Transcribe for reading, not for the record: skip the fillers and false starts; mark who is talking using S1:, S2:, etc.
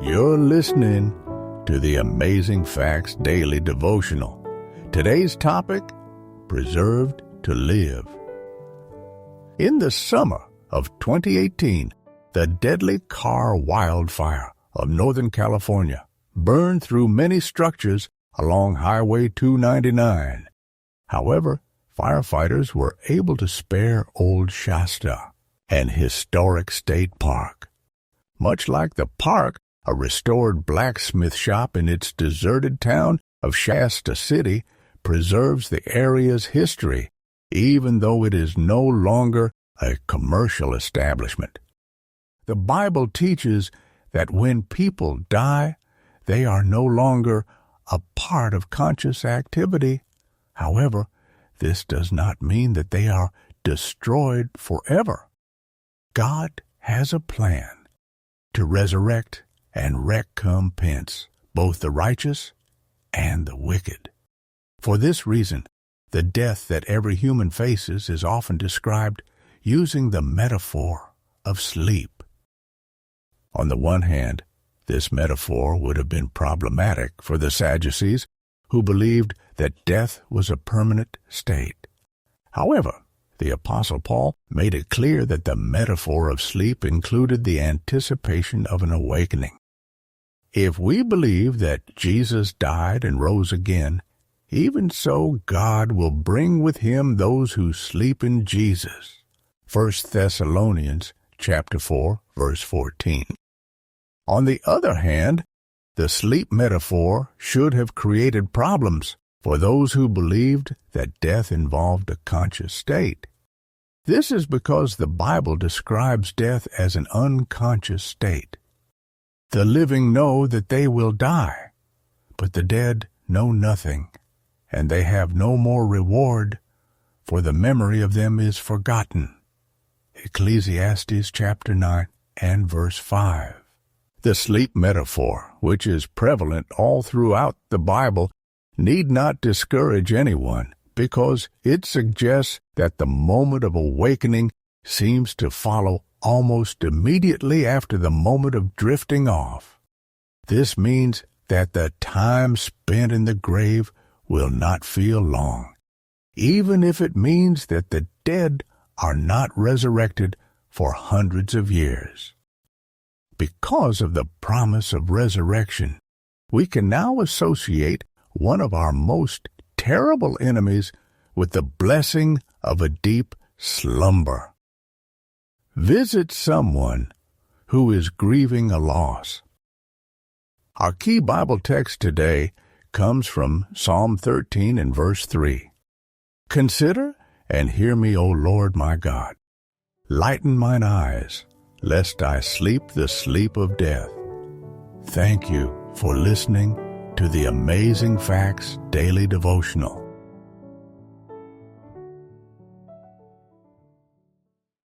S1: You're listening to the Amazing Facts Daily Devotional. Today's topic, Preserved to Live. In the summer of 2018, the deadly Carr wildfire of Northern California burned through many structures along Highway 299. However, firefighters were able to spare Old Shasta, an historic state park. Much like the park, a restored blacksmith shop in its deserted town of Shasta City preserves the area's history, even though it is no longer a commercial establishment. The Bible teaches that when people die, they are no longer a part of conscious activity. However, this does not mean that they are destroyed forever. God has a plan to resurrect and recompense both the righteous and the wicked. For this reason, the death that every human faces is often described using the metaphor of sleep. On the one hand, this metaphor would have been problematic for the Sadducees, who believed that death was a permanent state. However, the Apostle Paul made it clear that the metaphor of sleep included the anticipation of an awakening. If we believe that Jesus died and rose again, even so God will bring with him those who sleep in Jesus. 1 Thessalonians chapter 4, verse 14. On the other hand, the sleep metaphor should have created problems for those who believed that death involved a conscious state. This is because the Bible describes death as an unconscious state. The living know that they will die, but the dead know nothing, and they have no more reward, for the memory of them is forgotten. Ecclesiastes chapter 9 and verse 5. The sleep metaphor, which is prevalent all throughout the Bible, need not discourage anyone, because it suggests that the moment of awakening seems to follow almost immediately after the moment of drifting off. This means that the time spent in the grave will not feel long, even if it means that the dead are not resurrected for hundreds of years. Because of the promise of resurrection, we can now associate one of our most terrible enemies with the blessing of a deep slumber. Visit someone who is grieving a loss. Our key Bible text today comes from Psalm 13 and verse 3. Consider and hear me, O Lord my God. Lighten mine eyes, lest I sleep the sleep of death. Thank you for listening to the Amazing Facts Daily Devotional.